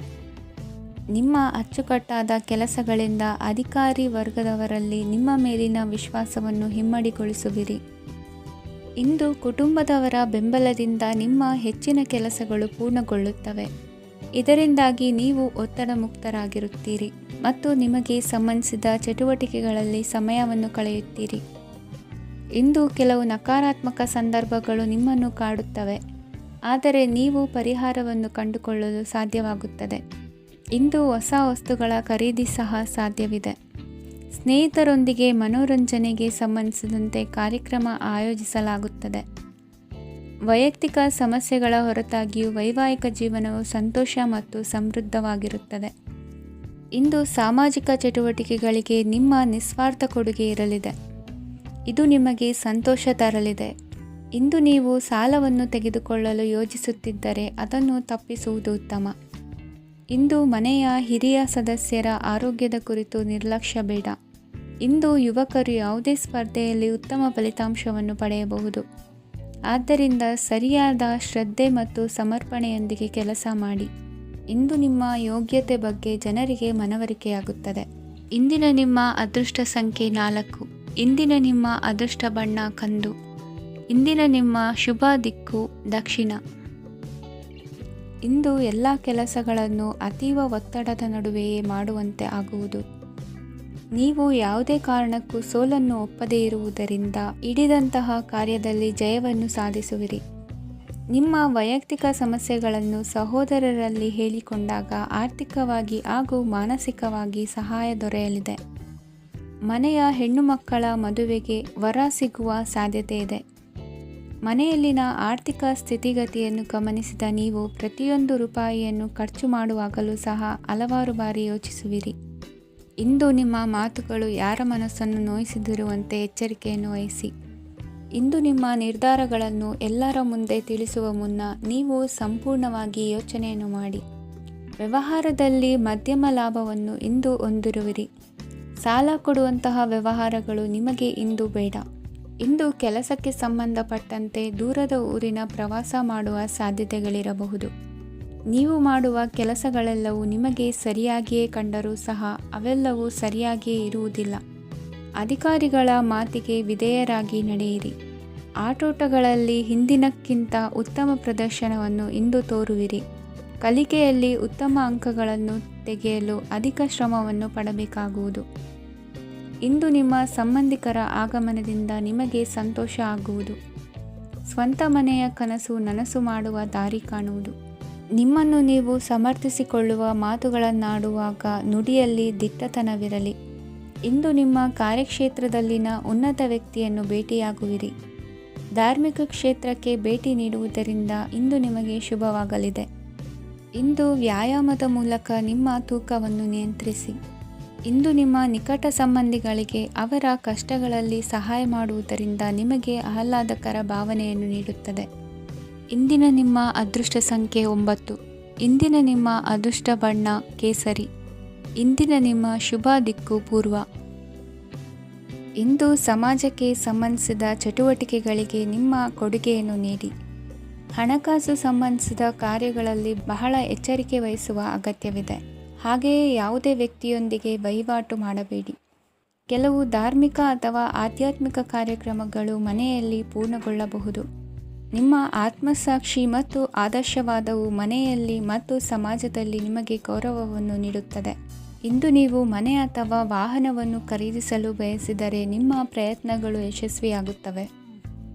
ನಿಮ್ಮ ಅಚ್ಚುಕಟ್ಟಾದ ಕೆಲಸಗಳಿಂದ ಅಧಿಕಾರಿ ವರ್ಗದವರಲ್ಲಿ ನಿಮ್ಮ ಮೇಲಿನ ವಿಶ್ವಾಸವನ್ನು ಇಮ್ಮಡಿಗೊಳಿಸುವಿರಿ. ಇಂದು ಕುಟುಂಬದವರ ಬೆಂಬಲದಿಂದ ನಿಮ್ಮ ಹೆಚ್ಚಿನ ಕೆಲಸಗಳು ಪೂರ್ಣಗೊಳ್ಳುತ್ತವೆ. ಇದರಿಂದಾಗಿ ನೀವು ಒತ್ತಡ ಮುಕ್ತರಾಗಿರುತ್ತೀರಿ ಮತ್ತು ನಿಮಗೆ ಸಂಬಂಧಿಸಿದ ಚಟುವಟಿಕೆಗಳಲ್ಲಿ ಸಮಯವನ್ನು ಕಳೆಯುತ್ತೀರಿ. ಇಂದು ಕೆಲವು ನಕಾರಾತ್ಮಕ ಸಂದರ್ಭಗಳು ನಿಮ್ಮನ್ನು ಕಾಡುತ್ತವೆ, ಆದರೆ ನೀವು ಪರಿಹಾರವನ್ನು ಕಂಡುಕೊಳ್ಳಲು ಸಾಧ್ಯವಾಗುತ್ತದೆ. ಇಂದು ಹೊಸ ವಸ್ತುಗಳ ಖರೀದಿ ಸಹ ಸಾಧ್ಯವಿದೆ. ಸ್ನೇಹಿತರೊಂದಿಗೆ ಮನೋರಂಜನೆಗೆ ಸಂಬಂಧಿಸಿದಂತೆ ಕಾರ್ಯಕ್ರಮ ಆಯೋಜಿಸಲಾಗುತ್ತದೆ. ವೈಯಕ್ತಿಕ ಸಮಸ್ಯೆಗಳ ಹೊರತಾಗಿಯೂ ವೈವಾಹಿಕ ಜೀವನವು ಸಂತೋಷ ಮತ್ತು ಸಮೃದ್ಧವಾಗಿರುತ್ತದೆ. ಇಂದು ಸಾಮಾಜಿಕ ಚಟುವಟಿಕೆಗಳಿಗೆ ನಿಮ್ಮ ನಿಸ್ವಾರ್ಥ ಕೊಡುಗೆ ಇರಲಿದೆ. ಇದು ನಿಮಗೆ ಸಂತೋಷ ತರಲಿದೆ. ಇಂದು ನೀವು ಸಾಲವನ್ನು ತೆಗೆದುಕೊಳ್ಳಲು ಯೋಜಿಸುತ್ತಿದ್ದರೆ ಅದನ್ನು ತಪ್ಪಿಸುವುದು ಉತ್ತಮ. ಇಂದು ಮನೆಯ ಹಿರಿಯ ಸದಸ್ಯರ ಆರೋಗ್ಯದ ಕುರಿತು ನಿರ್ಲಕ್ಷ್ಯ ಬೇಡ. ಇಂದು ಯುವಕರು ಯಾವುದೇ ಸ್ಪರ್ಧೆಯಲ್ಲಿ ಉತ್ತಮ ಫಲಿತಾಂಶವನ್ನು ಪಡೆಯಬಹುದು. ಆದ್ದರಿಂದ ಸರಿಯಾದ ಶ್ರದ್ಧೆ ಮತ್ತು ಸಮರ್ಪಣೆಯೊಂದಿಗೆ ಕೆಲಸ ಮಾಡಿ. ಇಂದು ನಿಮ್ಮ ಯೋಗ್ಯತೆ ಬಗ್ಗೆ ಜನರಿಗೆ ಮನವರಿಕೆಯಾಗುತ್ತದೆ. ಇಂದಿನ ನಿಮ್ಮ ಅದೃಷ್ಟ ಸಂಖ್ಯೆ 4. ಇಂದಿನ ನಿಮ್ಮ ಅದೃಷ್ಟ ಬಣ್ಣ ಕಂದು. ಇಂದಿನ ನಿಮ್ಮ ಶುಭ ದಿಕ್ಕು ದಕ್ಷಿಣ. ಇಂದು ಎಲ್ಲ ಕೆಲಸಗಳನ್ನು ಅತೀವ ಒತ್ತಡದ ನಡುವೆಯೇ ಮಾಡುವಂತೆ ಆಗುವುದು. ನೀವು ಯಾವುದೇ ಕಾರಣಕ್ಕೂ ಸೋಲನ್ನು ಒಪ್ಪದೇ ಇರುವುದರಿಂದ ಹಿಡಿದಂತಹ ಕಾರ್ಯದಲ್ಲಿ ಜಯವನ್ನು ಸಾಧಿಸುವಿರಿ. ನಿಮ್ಮ ವೈಯಕ್ತಿಕ ಸಮಸ್ಯೆಗಳನ್ನು ಸಹೋದರರಲ್ಲಿ ಹೇಳಿಕೊಂಡಾಗ ಆರ್ಥಿಕವಾಗಿ ಹಾಗೂ ಮಾನಸಿಕವಾಗಿ ಸಹಾಯ ದೊರೆಯಲಿದೆ. ಮನೆಯ ಹೆಣ್ಣು ಮಕ್ಕಳ ಮದುವೆಗೆ ವರ ಸಿಗುವ ಸಾಧ್ಯತೆ ಇದೆ. ಮನೆಯಲ್ಲಿನ ಆರ್ಥಿಕ ಸ್ಥಿತಿಗತಿಯನ್ನು ಗಮನಿಸಿದ ನೀವು ಪ್ರತಿಯೊಂದು ರೂಪಾಯಿಯನ್ನು ಖರ್ಚು ಮಾಡುವಾಗಲೂ ಸಹ ಹಲವಾರು ಬಾರಿ ಯೋಚಿಸುವಿರಿ. ಇಂದು ನಿಮ್ಮ ಮಾತುಗಳು ಯಾರ ಮನಸ್ಸನ್ನು ನೋಯಿಸದಿರುವಂತೆ ಎಚ್ಚರಿಕೆಯನ್ನು ವಹಿಸಿ. ಇಂದು ನಿಮ್ಮ ನಿರ್ಧಾರಗಳನ್ನು ಎಲ್ಲರ ಮುಂದೆ ತಿಳಿಸುವ ಮುನ್ನ ನೀವು ಸಂಪೂರ್ಣವಾಗಿ ಯೋಚನೆಯನ್ನು ಮಾಡಿ. ವ್ಯವಹಾರದಲ್ಲಿ ಮಧ್ಯಮ ಲಾಭವನ್ನು ಇಂದು ಹೊಂದಿರುವಿರಿ. ಸಾಲ ಕೊಡುವಂತಹ ವ್ಯವಹಾರಗಳು ನಿಮಗೆ ಇಂದು ಬೇಡ. ಇಂದು ಕೆಲಸಕ್ಕೆ ಸಂಬಂಧಪಟ್ಟಂತೆ ದೂರದ ಊರಿನ ಪ್ರವಾಸ ಮಾಡುವ ಸಾಧ್ಯತೆಗಳಿರಬಹುದು. ನೀವು ಮಾಡುವ ಕೆಲಸಗಳೆಲ್ಲವೂ ನಿಮಗೆ ಸರಿಯಾಗಿಯೇ ಕಂಡರೂ ಸಹ ಅವೆಲ್ಲವೂ ಸರಿಯಾಗಿಯೇ ಇರುವುದಿಲ್ಲ. ಅಧಿಕಾರಿಗಳ ಮಾತಿಗೆ ವಿಧೇಯರಾಗಿ ನಡೆಯಿರಿ. ಆಟೋಟಗಳಲ್ಲಿ ಹಿಂದಿನಕ್ಕಿಂತ ಉತ್ತಮ ಪ್ರದರ್ಶನವನ್ನು ಇಂದು ತೋರುವಿರಿ. ಕಲಿಕೆಯಲ್ಲಿ ಉತ್ತಮ ಅಂಕಗಳನ್ನು ತೆಗೆಯಲು ಅಧಿಕ ಶ್ರಮವನ್ನು ಪಡಬೇಕಾಗುವುದು. ಇಂದು ನಿಮ್ಮ ಸಂಬಂಧಿಕರ ಆಗಮನದಿಂದ ನಿಮಗೆ ಸಂತೋಷ ಆಗುವುದು. ಸ್ವಂತ ಮನೆಯ ಕನಸು ನನಸು ಮಾಡುವ ದಾರಿ ಕಾಣುವುದು. ನಿಮ್ಮನ್ನು ನೀವು ಸಮರ್ಥಿಸಿಕೊಳ್ಳುವ ಮಾತುಗಳನ್ನಾಡುವಾಗ ನುಡಿಯಲ್ಲಿ ದಿಟ್ಟತನವಿರಲಿ. ಇಂದು ನಿಮ್ಮ ಕಾರ್ಯಕ್ಷೇತ್ರದಲ್ಲಿನ ಉನ್ನತ ವ್ಯಕ್ತಿಯನ್ನು ಭೇಟಿಯಾಗುವಿರಿ. ಧಾರ್ಮಿಕ ಕ್ಷೇತ್ರಕ್ಕೆ ಭೇಟಿ ನೀಡುವುದರಿಂದ ಇಂದು ನಿಮಗೆ ಶುಭವಾಗಲಿದೆ. ಇಂದು ವ್ಯಾಯಾಮದ ಮೂಲಕ ನಿಮ್ಮ ತೂಕವನ್ನು ನಿಯಂತ್ರಿಸಿ. ಇಂದು ನಿಮ್ಮ ನಿಕಟ ಸಂಬಂಧಿಗಳಿಗೆ ಅವರ ಕಷ್ಟಗಳಲ್ಲಿ ಸಹಾಯ ಮಾಡುವುದರಿಂದ ನಿಮಗೆ ಆಹ್ಲಾದಕರ ಭಾವನೆಯನ್ನು ನೀಡುತ್ತದೆ. ಇಂದಿನ ನಿಮ್ಮ ಅದೃಷ್ಟ ಸಂಖ್ಯೆ 9. ಇಂದಿನ ನಿಮ್ಮ ಅದೃಷ್ಟ ಬಣ್ಣ ಕೇಸರಿ. ಇಂದಿನ ನಿಮ್ಮ ಶುಭ ದಿಕ್ಕು ಪೂರ್ವ. ಇಂದು ಸಮಾಜಕ್ಕೆ ಸಂಬಂಧಿಸಿದ ಚಟುವಟಿಕೆಗಳಿಗೆ ನಿಮ್ಮ ಕೊಡುಗೆಯನ್ನು ನೀಡಿ. ಹಣಕಾಸು ಸಂಬಂಧಿಸಿದ ಕಾರ್ಯಗಳಲ್ಲಿ ಬಹಳ ಎಚ್ಚರಿಕೆ ವಹಿಸುವ ಅಗತ್ಯವಿದೆ. ಹಾಗೆಯೇ ಯಾವುದೇ ವ್ಯಕ್ತಿಯೊಂದಿಗೆ ವಹಿವಾಟು ಮಾಡಬೇಡಿ. ಕೆಲವು ಧಾರ್ಮಿಕ ಅಥವಾ ಆಧ್ಯಾತ್ಮಿಕ ಕಾರ್ಯಕ್ರಮಗಳು ಮನೆಯಲ್ಲಿ ಪೂರ್ಣಗೊಳ್ಳಬಹುದು. ನಿಮ್ಮ ಆತ್ಮಸಾಕ್ಷಿ ಮತ್ತು ಆದರ್ಶವಾದವು ಮನೆಯಲ್ಲಿ ಮತ್ತು ಸಮಾಜದಲ್ಲಿ ನಿಮಗೆ ಗೌರವವನ್ನು ನೀಡುತ್ತದೆ. ಇಂದು ನೀವು ಮನೆ ಅಥವಾ ವಾಹನವನ್ನು ಖರೀದಿಸಲು ಬಯಸಿದರೆ ನಿಮ್ಮ ಪ್ರಯತ್ನಗಳು ಯಶಸ್ವಿಯಾಗುತ್ತವೆ.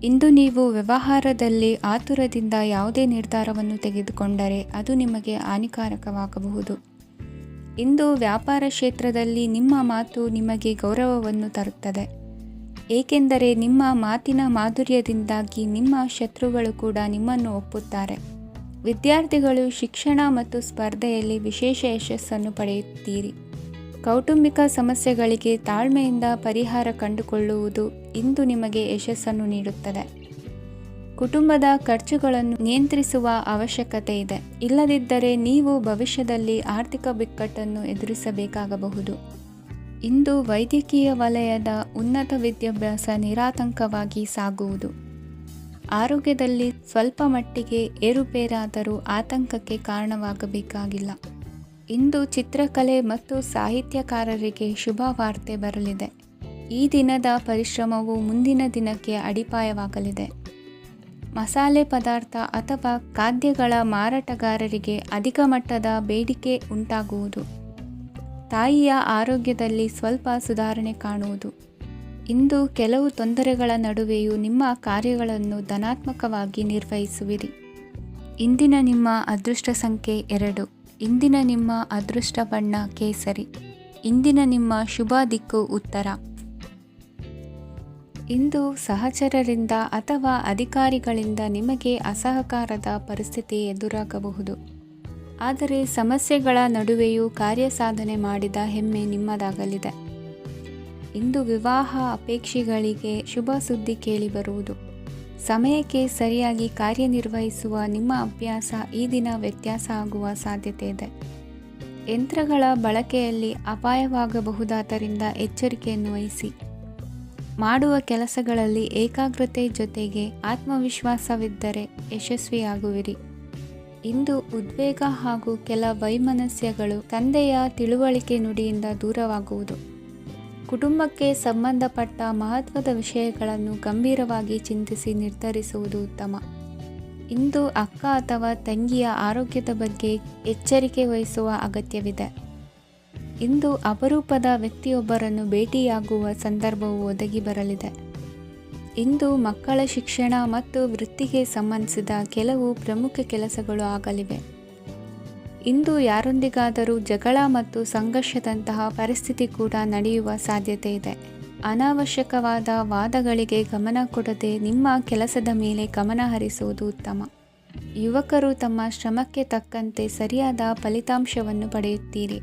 ಇಂದು ನೀವು ವ್ಯವಹಾರದಲ್ಲಿ ಆತುರದಿಂದ ಯಾವುದೇ ನಿರ್ಧಾರವನ್ನು ತೆಗೆದುಕೊಂಡರೆ ಅದು ನಿಮಗೆ ಹಾನಿಕಾರಕವಾಗಬಹುದು. ಇಂದು ವ್ಯಾಪಾರ ಕ್ಷೇತ್ರದಲ್ಲಿ ನಿಮ್ಮ ಮಾತು ನಿಮಗೆ ಗೌರವವನ್ನು ತರುತ್ತದೆ. ಏಕೆಂದರೆ ನಿಮ್ಮ ಮಾತಿನ ಮಾಧುರ್ಯದಿಂದಾಗಿ ನಿಮ್ಮ ಶತ್ರುಗಳು ಕೂಡ ನಿಮ್ಮನ್ನು ಒಪ್ಪುತ್ತಾರೆ. ವಿದ್ಯಾರ್ಥಿಗಳು ಶಿಕ್ಷಣ ಮತ್ತು ಸ್ಪರ್ಧೆಯಲ್ಲಿ ವಿಶೇಷ ಯಶಸ್ಸನ್ನು ಪಡೆಯುತ್ತೀರಿ. ಕೌಟುಂಬಿಕ ಸಮಸ್ಯೆಗಳಿಗೆ ತಾಳ್ಮೆಯಿಂದ ಪರಿಹಾರ ಕಂಡುಕೊಳ್ಳುವುದು ಇಂದು ನಿಮಗೆ ಯಶಸ್ಸನ್ನು ನೀಡುತ್ತದೆ. ಕುಟುಂಬದ ಖರ್ಚುಗಳನ್ನು ನಿಯಂತ್ರಿಸುವ ಅವಶ್ಯಕತೆ ಇದೆ. ಇಲ್ಲದಿದ್ದರೆ ನೀವು ಭವಿಷ್ಯದಲ್ಲಿ ಆರ್ಥಿಕ ಬಿಕ್ಕಟ್ಟನ್ನು ಎದುರಿಸಬೇಕಾಗಬಹುದು. ಇಂದು ವೈದ್ಯಕೀಯ ವಲಯದ ಉನ್ನತ ವಿದ್ಯಾಭ್ಯಾಸ ನಿರಾತಂಕವಾಗಿ ಸಾಗುವುದು. ಆರೋಗ್ಯದಲ್ಲಿ ಸ್ವಲ್ಪ ಮಟ್ಟಿಗೆ ಏರುಪೇರಾದರೂ ಆತಂಕಕ್ಕೆ ಕಾರಣವಾಗಬೇಕಾಗಿಲ್ಲ. ಇಂದು ಚಿತ್ರಕಲೆ ಮತ್ತು ಸಾಹಿತ್ಯಕಾರರಿಗೆ ಶುಭ ವಾರ್ತೆ ಬರಲಿದೆ. ಈ ದಿನದ ಪರಿಶ್ರಮವು ಮುಂದಿನ ದಿನಕ್ಕೆ ಅಡಿಪಾಯವಾಗಲಿದೆ. ಮಸಾಲೆ ಪದಾರ್ಥ ಅಥವಾ ಖಾದ್ಯಗಳ ಮಾರಾಟಗಾರರಿಗೆ ಅಧಿಕ ಮಟ್ಟದ ಬೇಡಿಕೆ ಉಂಟಾಗುವುದು. ತಾಯಿಯ ಆರೋಗ್ಯದಲ್ಲಿ ಸ್ವಲ್ಪ ಸುಧಾರಣೆ ಕಾಣುವುದು. ಇಂದು ಕೆಲವು ತೊಂದರೆಗಳ ನಡುವೆಯೂ ನಿಮ್ಮ ಕಾರ್ಯಗಳನ್ನು ಧನಾತ್ಮಕವಾಗಿ ನಿರ್ವಹಿಸುವಿರಿ. ಇಂದಿನ ನಿಮ್ಮ ಅದೃಷ್ಟ ಸಂಖ್ಯೆ 2. ಇಂದಿನ ನಿಮ್ಮ ಅದೃಷ್ಟ ಬಣ್ಣ ಕೇಸರಿ. ಇಂದಿನ ನಿಮ್ಮ ಶುಭ ದಿಕ್ಕು ಉತ್ತರ. ಇಂದು ಸಹಚರರಿಂದ ಅಥವಾ ಅಧಿಕಾರಿಗಳಿಂದ ನಿಮಗೆ ಅಸಹಕಾರದ ಪರಿಸ್ಥಿತಿ ಎದುರಾಗಬಹುದು. ಆದರೆ ಸಮಸ್ಯೆಗಳ ನಡುವೆಯೂ ಕಾರ್ಯಸಾಧನೆ ಮಾಡಿದ ಹೆಮ್ಮೆ ನಿಮ್ಮದಾಗಲಿದೆ. ಇಂದು ವಿವಾಹ ಅಪೇಕ್ಷಿಗಳಿಗೆ ಶುಭ ಸುದ್ದಿ ಕೇಳಿಬರುವುದು. ಸಮಯಕ್ಕೆ ಸರಿಯಾಗಿ ಕಾರ್ಯನಿರ್ವಹಿಸುವ ನಿಮ್ಮ ಅಭ್ಯಾಸ ಈ ದಿನ ವ್ಯತ್ಯಾಸ ಆಗುವ ಸಾಧ್ಯತೆ ಇದೆ. ಯಂತ್ರಗಳ ಬಳಕೆಯಲ್ಲಿ ಅಪಾಯವಾಗಬಹುದಾದ್ದರಿಂದ ಎಚ್ಚರಿಕೆಯನ್ನು ವಹಿಸಿ. ಮಾಡುವ ಕೆಲಸಗಳಲ್ಲಿ ಏಕಾಗ್ರತೆ ಜೊತೆಗೆ ಆತ್ಮವಿಶ್ವಾಸವಿದ್ದರೆ ಯಶಸ್ವಿಯಾಗುವಿರಿ. ಇಂದು ಉದ್ವೇಗ ಹಾಗೂ ಕೆಲ ವೈಮನಸ್ಯಗಳು ತಂದೆಯ ತಿಳುವಳಿಕೆ ನುಡಿಯಿಂದ ದೂರವಾಗುವುದು. ಕುಟುಂಬಕ್ಕೆ ಸಂಬಂಧಪಟ್ಟ ಮಹತ್ವದ ವಿಷಯಗಳನ್ನು ಗಂಭೀರವಾಗಿ ಚಿಂತಿಸಿ ನಿರ್ಧರಿಸುವುದು ಉತ್ತಮ. ಇಂದು ಅಕ್ಕ ಅಥವಾ ತಂಗಿಯ ಆರೋಗ್ಯದ ಬಗ್ಗೆ ಎಚ್ಚರಿಕೆ ವಹಿಸುವ ಅಗತ್ಯವಿದೆ. ಇಂದು ಅಪರೂಪದ ವ್ಯಕ್ತಿಯೊಬ್ಬರನ್ನು ಭೇಟಿಯಾಗುವ ಸಂದರ್ಭವು ಒದಗಿ ಬರಲಿದೆ. ಇಂದು ಮಕ್ಕಳ ಶಿಕ್ಷಣ ಮತ್ತು ವೃತ್ತಿಗೆ ಸಂಬಂಧಿಸಿದ ಕೆಲವು ಪ್ರಮುಖ ಕೆಲಸಗಳು ಆಗಲಿವೆ. ಇಂದು ಯಾರೊಂದಿಗಾದರೂ ಜಗಳ ಮತ್ತು ಸಂಘರ್ಷದಂತಹ ಪರಿಸ್ಥಿತಿ ಕೂಡ ನಡೆಯುವ ಸಾಧ್ಯತೆ ಇದೆ. ಅನಾವಶ್ಯಕವಾದ ವಾದಗಳಿಗೆ ಗಮನ ಕೊಡದೆ ನಿಮ್ಮ ಕೆಲಸದ ಮೇಲೆ ಗಮನ ಹರಿಸುವುದು ಉತ್ತಮ. ಯುವಕರು ತಮ್ಮ ಶ್ರಮಕ್ಕೆ ತಕ್ಕಂತೆ ಸರಿಯಾದ ಫಲಿತಾಂಶವನ್ನು ಪಡೆಯುತ್ತೀರಿ.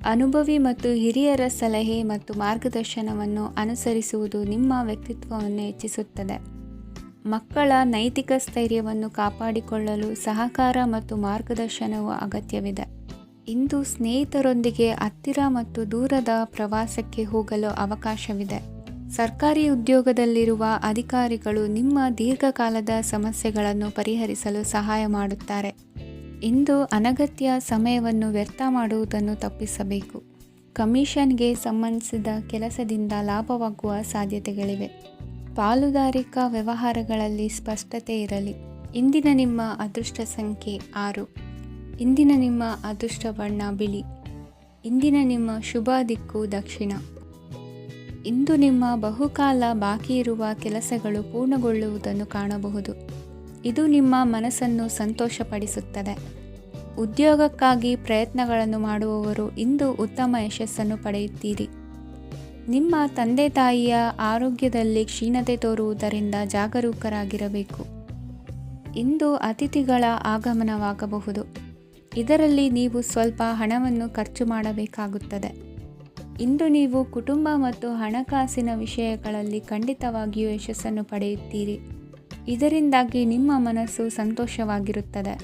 ಅನುಭವಿ ಮತ್ತು ಹಿರಿಯರ ಸಲಹೆ ಮತ್ತು ಮಾರ್ಗದರ್ಶನವನ್ನು ಅನುಸರಿಸುವುದು ನಿಮ್ಮ ವ್ಯಕ್ತಿತ್ವವನ್ನು ಹೆಚ್ಚಿಸುತ್ತದೆ. ಮಕ್ಕಳ ನೈತಿಕ ಸ್ಥೈರ್ಯವನ್ನು ಕಾಪಾಡಿಕೊಳ್ಳಲು ಸಹಕಾರ ಮತ್ತು ಮಾರ್ಗದರ್ಶನವು ಅಗತ್ಯವಿದೆ. ಇಂದು ಸ್ನೇಹಿತರೊಂದಿಗೆ ಹತ್ತಿರ ಮತ್ತು ದೂರದ ಪ್ರವಾಸಕ್ಕೆ ಹೋಗಲು ಅವಕಾಶವಿದೆ. ಸರ್ಕಾರಿ ಉದ್ಯೋಗದಲ್ಲಿರುವ ಅಧಿಕಾರಿಗಳು ನಿಮ್ಮ ದೀರ್ಘಕಾಲದ ಸಮಸ್ಯೆಗಳನ್ನು ಪರಿಹರಿಸಲು ಸಹಾಯ ಮಾಡುತ್ತಾರೆ. ಇಂದು ಅನಗತ್ಯ ಸಮಯವನ್ನು ವ್ಯರ್ಥ ಮಾಡುವುದನ್ನು ತಪ್ಪಿಸಬೇಕು. ಕಮಿಷನ್ಗೆ ಸಂಬಂಧಿಸಿದ ಕೆಲಸದಿಂದ ಲಾಭವಾಗುವ ಸಾಧ್ಯತೆಗಳಿವೆ. ಪಾಲುದಾರಿಕಾ ವ್ಯವಹಾರಗಳಲ್ಲಿ ಸ್ಪಷ್ಟತೆ ಇರಲಿ. ಇಂದಿನ ನಿಮ್ಮ ಅದೃಷ್ಟ ಸಂಖ್ಯೆ 6. ಇಂದಿನ ನಿಮ್ಮ ಅದೃಷ್ಟ ಬಣ್ಣ ಬಿಳಿ. ಇಂದಿನ ನಿಮ್ಮ ಶುಭ ದಿಕ್ಕು ದಕ್ಷಿಣ. ಇಂದು ನಿಮ್ಮ ಬಹುಕಾಲ ಬಾಕಿ ಇರುವ ಕೆಲಸಗಳು ಪೂರ್ಣಗೊಳ್ಳುವುದನ್ನು ಕಾಣಬಹುದು. ಇದು ನಿಮ್ಮ ಮನಸ್ಸನ್ನು ಸಂತೋಷಪಡಿಸುತ್ತದೆ. ಉದ್ಯೋಗಕ್ಕಾಗಿ ಪ್ರಯತ್ನಗಳನ್ನು ಮಾಡುವವರು ಇಂದು ಉತ್ತಮ ಯಶಸ್ಸನ್ನು ಪಡೆಯುತ್ತೀರಿ. ನಿಮ್ಮ ತಂದೆ ತಾಯಿಯ ಆರೋಗ್ಯದಲ್ಲಿ ಕ್ಷೀಣತೆ ತೋರುವುದರಿಂದ ಜಾಗರೂಕರಾಗಿರಬೇಕು. ಇಂದು ಅತಿಥಿಗಳ ಆಗಮನವಾಗಬಹುದು. ಇದರಲ್ಲಿ ನೀವು ಸ್ವಲ್ಪ ಹಣವನ್ನು ಖರ್ಚು ಮಾಡಬೇಕಾಗುತ್ತದೆ. ಇಂದು ನೀವು ಕುಟುಂಬ ಮತ್ತು ಹಣಕಾಸಿನ ವಿಷಯಗಳಲ್ಲಿ ಖಂಡಿತವಾಗಿಯೂ ಯಶಸ್ಸನ್ನು ಪಡೆಯುತ್ತೀರಿ. ಇದರಿಂದಾಗಿ ನಿಮ್ಮ ಮನಸ್ಸು ಸಂತೋಷವಾಗಿರುತ್ತದೆ.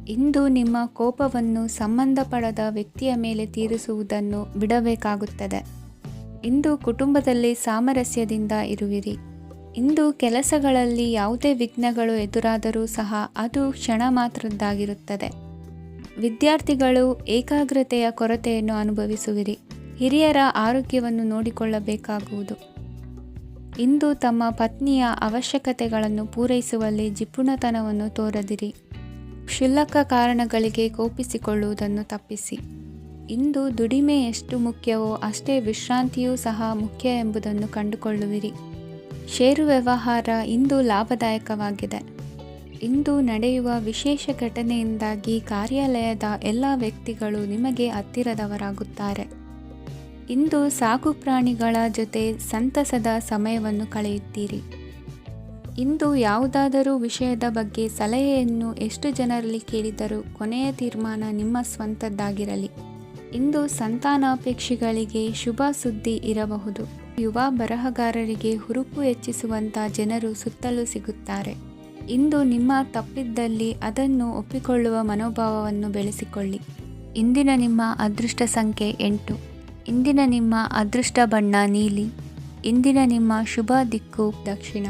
ಇಂದು ನಿಮ್ಮ ಕೋಪವನ್ನು ಸಂಬಂಧಪಡದ ವ್ಯಕ್ತಿಯ ಮೇಲೆ ತೀರಿಸುವುದನ್ನು ಬಿಡಬೇಕಾಗುತ್ತದೆ. ಇಂದು ಕುಟುಂಬದಲ್ಲಿ ಸಾಮರಸ್ಯದಿಂದ ಇರುವಿರಿ. ಇಂದು ಕೆಲಸಗಳಲ್ಲಿ ಯಾವುದೇ ವಿಘ್ನಗಳು ಎದುರಾದರೂ ಸಹ ಅದು ಕ್ಷಣ ಮಾತ್ರದ್ದಾಗಿರುತ್ತದೆ. ವಿದ್ಯಾರ್ಥಿಗಳು ಏಕಾಗ್ರತೆಯ ಕೊರತೆಯನ್ನು ಅನುಭವಿಸುವಿರಿ. ಹಿರಿಯರ ಆರೋಗ್ಯವನ್ನು ನೋಡಿಕೊಳ್ಳಬೇಕಾಗುವುದು. ಇಂದು ತಮ್ಮ ಪತ್ನಿಯ ಅವಶ್ಯಕತೆಗಳನ್ನು ಪೂರೈಸುವಲ್ಲಿ ಜಿಪುಣತನವನ್ನು ತೋರದಿರಿ. ಕ್ಷುಲ್ಲಕ ಕಾರಣಗಳಿಗೆ ಕೋಪಿಸಿಕೊಳ್ಳುವುದನ್ನು ತಪ್ಪಿಸಿ. ಇಂದು ದುಡಿಮೆ ಎಷ್ಟು ಮುಖ್ಯವೋ ಅಷ್ಟೇ ವಿಶ್ರಾಂತಿಯೂ ಸಹ ಮುಖ್ಯ ಎಂಬುದನ್ನು ಕಂಡುಕೊಳ್ಳುವಿರಿ. ಷೇರು ವ್ಯವಹಾರ ಇಂದು ಲಾಭದಾಯಕವಾಗಿದೆ. ಇಂದು ನಡೆಯುವ ವಿಶೇಷ ಘಟನೆಯಿಂದಾಗಿ ಕಾರ್ಯಾಲಯದ ಎಲ್ಲ ವ್ಯಕ್ತಿಗಳು ನಿಮಗೆ ಹತ್ತಿರದವರಾಗುತ್ತಾರೆ. ಇಂದು ಸಾಕು ಪ್ರಾಣಿಗಳ ಜೊತೆ ಸಂತಸದ ಸಮಯವನ್ನು ಕಳೆಯುತ್ತೀರಿ. ಇಂದು ಯಾವುದಾದರೂ ವಿಷಯದ ಬಗ್ಗೆ ಸಲಹೆಯನ್ನು ಎಷ್ಟು ಜನರಲ್ಲಿ ಕೇಳಿದರೂ ಕೊನೆಯ ತೀರ್ಮಾನ ನಿಮ್ಮ ಸ್ವಂತದ್ದಾಗಿರಲಿ. ಇಂದು ಸಂತಾನಾಪೇಕ್ಷಿಗಳಿಗೆ ಶುಭ ಸುದ್ದಿ ಇರಬಹುದು. ಯುವ ಬರಹಗಾರರಿಗೆ ಹುರುಪು ಹೆಚ್ಚಿಸುವಂಥ ಜನರು ಸುತ್ತಲೂ ಸಿಗುತ್ತಾರೆ. ಇಂದು ನಿಮ್ಮ ತಪ್ಪಿದ್ದಲ್ಲಿ ಅದನ್ನು ಒಪ್ಪಿಕೊಳ್ಳುವ ಮನೋಭಾವವನ್ನು ಬೆಳೆಸಿಕೊಳ್ಳಿ. ಇಂದಿನ ನಿಮ್ಮ ಅದೃಷ್ಟ ಸಂಖ್ಯೆ 8. ಇಂದಿನ ನಿಮ್ಮ ಅದೃಷ್ಟ ಬಣ್ಣ ನೀಲಿ. ಇಂದಿನ ನಿಮ್ಮ ಶುಭ ದಿಕ್ಕು ದಕ್ಷಿಣ.